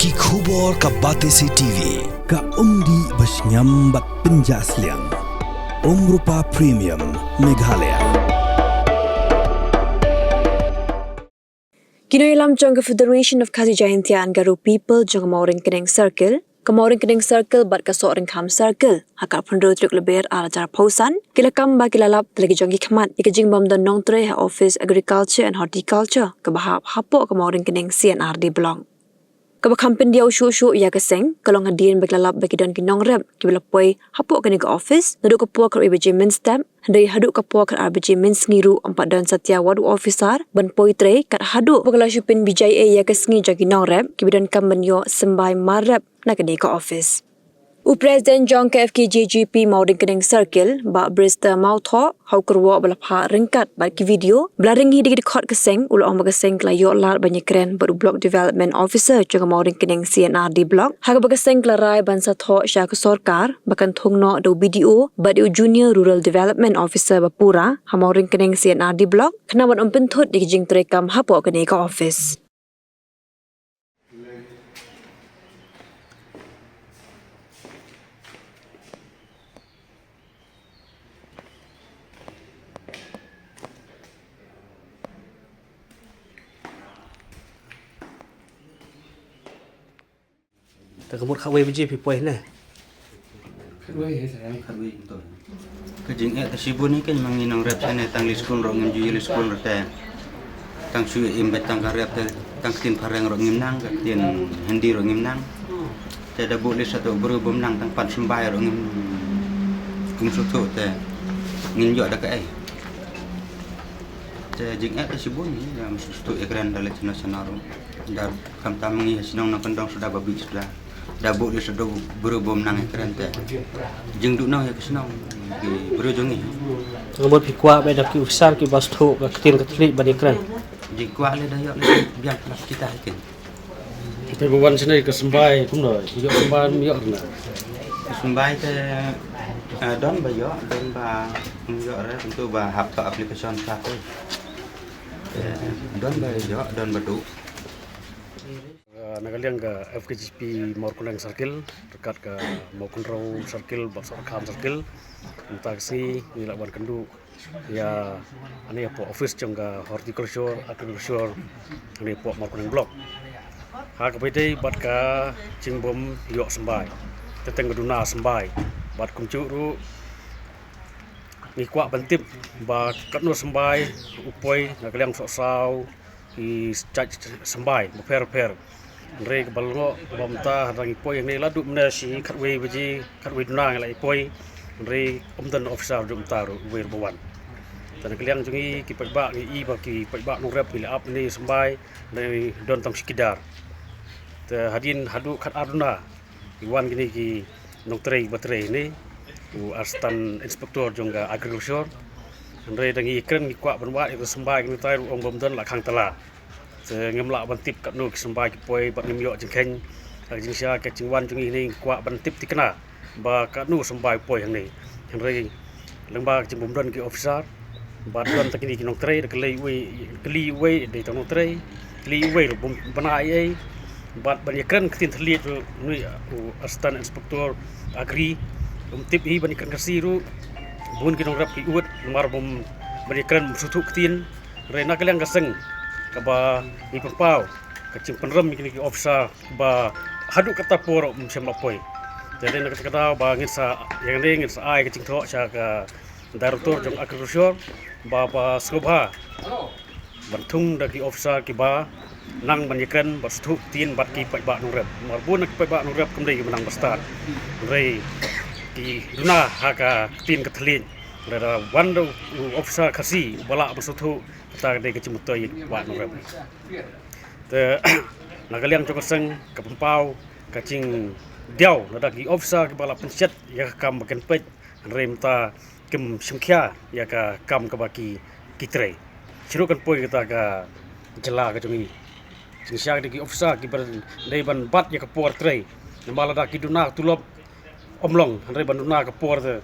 Ki khubor ka Batesi TV ka umdi basnyambak penjaslian Rupa Premium Meghalaya. Kinoilam jong Federation of Kazi Jayantian Garu People jong Mauring Keneng Circle, Kemauring Keneng Circle bat kasoring kam circle, hakar pundro truk leber ala jar pausan, kilakam ba kilalap lagi jong khamat, ikajing bam dan nong tre Office Agriculture and Horticulture, kebahap hapo Kemauring Keneng CNRD belong. Kabakampen dia usyu ia keseng, kalau ngadiin baglalap bagi don kinong rep, kibalapoi hapo kini ke office, naduk kapua ke RBJ min stamp, handai haduk kapua ke RBJ min sengiru empat dan satya wadu officer, ban poi tre kat haduk bagala syupin BJA ia kesengi jagi nong rep, kibidan kamben yo sembai marep nak kini ke office. Presiden Jong KFK-JGP Mauring Keneng Circle, ba Brista Mautho, hau kerwa balapha ringkat ba ki video, blaring hi digit khot keseng, ulo ong bagaseng klayo lar banyak keren baru Block Development Officer jong Mauring Keneng CNRD Block, haga bagaseng klarai bansa tho sya ke sorkar, bakan thongno do BDO, ba di Junior Rural Development Officer Bapura, ha Mauring Keneng CNRD Block, kena wan ompentut digijing terekam hapo kene ke office. Tak kemur kawai biji pipoi na. Kawai betul. Kejing tersibun ni kan manginang rep sana tang liskun ro ngin liskun rete. Tang su imbet tang karep tang tin pareng ro ngimnang tin handi ro ngimnang. Te boleh satu buru bomnang tang pan sembai ro ngim sutu te ngin yo da kai. Te jing tersibun ni yang sutu ekran dalam nasional dar kam tamangi sinong nang kendong sudah babi sudah. Dabuk dia sudah berubah menang keren teh. Jeng duk nang ya kesenang ki berujungi. Kemur pikwa be dak ki usar ki bastu ka ketin ketli bani kran. Jeng kuah le dah yok biar kelas kita ikan. Kita bukan sini ke sembai pun dah. Yo sembai yo na. Sembai teh don ba yok don ba yok re untuk ba hap ke aplikasi satu. Don ba yok don ba du. Nagaliang ke FKGP Mauring Keneng Circle dekat ke Maukunrau Circle, Baksorkam Circle, entah si nilawan kendu ya ani apa office jangka horticulture, agriculture ani apa Mauring Keneng Block. Hak bete bat ka cingbom yok sembai, teteng geduna sembai, bat kuncu ru ni kuak bentip bat katno sembai upoi nagaliang sok-sau i sembai per Rek balongo bomta rangi poi ni ladu mena si katwe beji katwe dunang lai poi re omdan officer dum taru wer bawan tan kaliang jungi ki pagba ni i ba ki pagba no rep bila ap ni sembai ni don tam sikidar te hadin hadu kat aduna iwan gini ki nong trei batre ni u astan inspektor jongga agriculture re dangi kren ni kwa banwa itu sembai ni tai om bomdan la khang tala ngemlak bantip kat nu sembai ki poi bat ngim yo jengkeng jing sia ke jingwan jung ini kwa bantip tikna ba kat nu sembai poi hang ni hang rei lengba jing bomdan ki officer ba don takini ki nong tre de kli we de tong tre kli we bom bana ai bat ban yakran kitin thliet nu astan inspektor agri tip hi ban yakran kasiru bun ki nong rap ki ut mar bom ban yakran sutu kitin re nak lang kaseng kaba ipapau kacing penrem kini ki officer ba haduk kata por macam apoi jadi nak kata ba ngisa yang ni ngisa ai kacing tho cha ka darutor jong agriculture ba skobha bantung daki officer ki ba nang banyakan bastu tin bat ki ba nong rep marbun ki ba nong rep kemdai menang bastad rei ki duna haka tin kathlin rada wando officer kasi bala bastu ta de kecim toy wa no rep te nagaliang cokoseng kapampau kacing diau nada ki officer ki bala penset ya kam baken pet rem ta kem singkya ya ka kam ka baki kitre cirukan poi kita ka jela ka jungi singsia de ki officer ki ber dei ban bat ya ka por tre nambala da ki duna tulop omlong re ban duna ka por te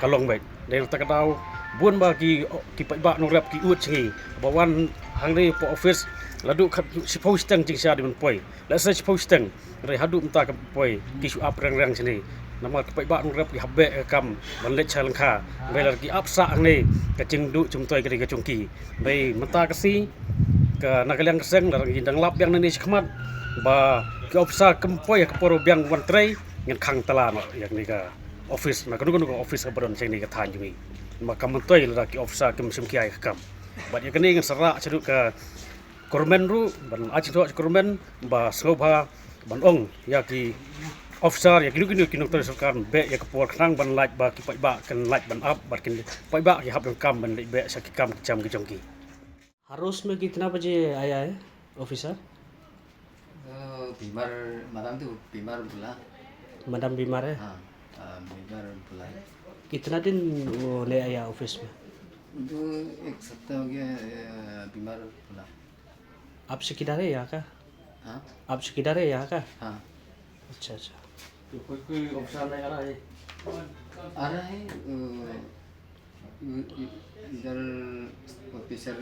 kalong baik dei ta ka dau buôn ba ki pai ba nong rap ki ut chingi bawan hang dei po office ladu si posteng jing sia di man poi la sa si posteng rai hadu mta ka poi ki su ap rang sini nama ka pai ba ngrap ki habbe kam ban le chalang kha bai lar ki ap sa ang ni ka jing du chum toi ka chungki bai mta ka si ka nakaliang keseng lar indang lap yang ni khmat ba ki opsa kam poi ka poro biang wan trai ngan khang tala no yak ni ka office na kanu office ka baron sing ni ka than jumi ma kam toi lar ki opsa kam sim ki ai kam ba ya kani ngan sara chadu ka kormen ru ban aci tu kormen ba sloba ban ong ya ki officer ya kinu tor sarkar be ya kapor khang ban laj ba ki pai ba kan laj ban up ba kin pai ba ki hab kam ban be sa ki kam jam ki jongki harus में कितना बजे आया है ऑफिसर बीमार मैडम तो बीमार बोला मैडम बीमार है हाँ बीमार बोला कितना दिन वो ले आया ऑफिस में तो एक सप्ताह हो गया बीमार बोला आपसे किधर है यहाँ का हाँ आपसे किधर है यहाँ का हाँ अच्छा तो कोई ऑफिसर नहीं आ रहा है आ रहा है इधर ऑफिसर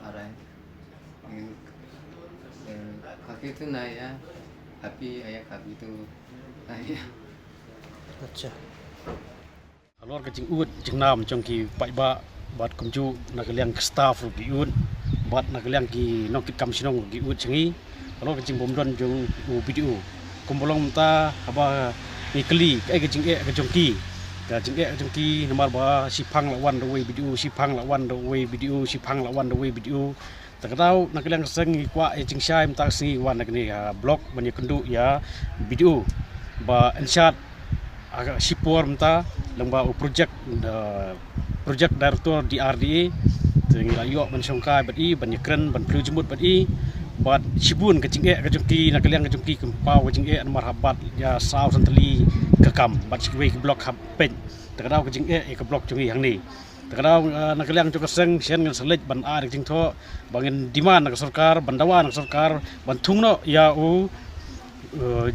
आ रहा है खाके तो ना आया खापी आया खापी तो आया अच्छा alor ka jing ut jing nam chong ki pai ba bat kumju na kaliang staff ru ki ut bat na kaliang ki nok ki kam sinong ki ut chingi alor ka jing bom don jong u video kumbolong ta aba ni kli ka jing ka jong ki ka jing ka jong ki nomor ba sipang la wan the way video sipang la wan the way video sipang la wan the way video takadau na kaliang seng kwa jing shai mta si wan na ni blog ban ya kendu ya video ba enshad agak sipor mta lengba project director di RDA tinggal yo ban songkai bat i ban yakren ban plu jemut bat i bat sibun ke jingke ke jongki na kaliang ke jongki kempau ke jingke an marhabat ya saw santali ke kam bat sikwe ke blok hab pen takadau ke jingke ke blok jongi hang ni takadau na kaliang jong keseng sian ngan selej ban a jing tho bangin diman na sarkar ban dawan na sarkar ban thungno ya u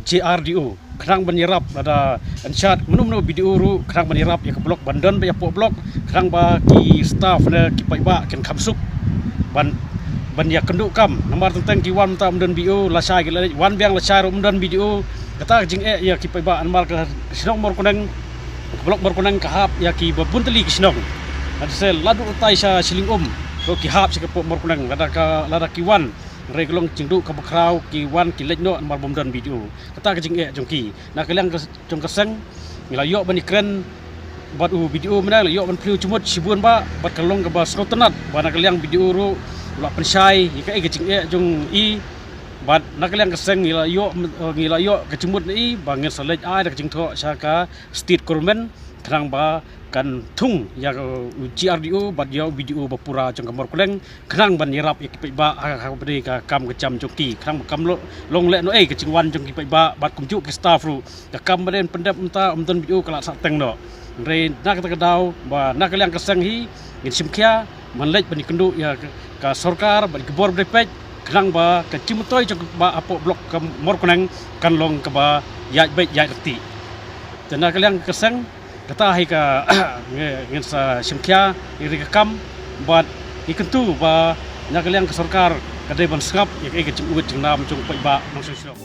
JRDO kerang menyerap ada anshat menu video ru kerang menyerap ya ke blok bandan ya po blok kerang ba ki staff na ki pai ba ken khamsuk ban ya kenduk kam nomor tentang ki wan ta mden video la sai ki wan biang la sai ru mden video kata jing ya ki pai ba anmar ka sinong mor koneng blok mor koneng ka hap ya ki babunteli ki sinong ada sel ladu utai sa siling ro ki hap si ka mor koneng lada ki wan reglong cingdu ka bakrau ki wan ki lejno mar bomdan video kata ka jing jongki na kaliang jong keseng ngila yo ban ikren bat video mana yo ban plu cumut sibun ba bat kalong ka ba snotenat ba na kaliang video ru la pensai ka jing jong i bat na kaliang keseng ngila yo ka cumut ni ba ngel salej ai ka jing tho sa ka state government terang ba kan thung ya GRDO bat ya video bapura jong kamor kuleng kerang ban nyerap ya kipai ba ha beri ka kam ke jam joki kerang kam long le no ke cingwan jong kipai ba bat kumju ke staff ru ka kam beren pendap unta umton video kala sak teng no re nak ta kadau ba nak kaliang keseng hi ngin simkia manlej ban kendu ya ka sarkar ban kebor brepej kerang ba ka cimutoi jong ba apo blok kamor kuleng kan long ka ba ya baik ya reti dan kaliang keseng kata hai ka ngin sa simkia iri ka kam bat ikentu ba na kaliang ka sarkar kadai ban skap ya ke jing ut jing nam jong pai ba nang sisyo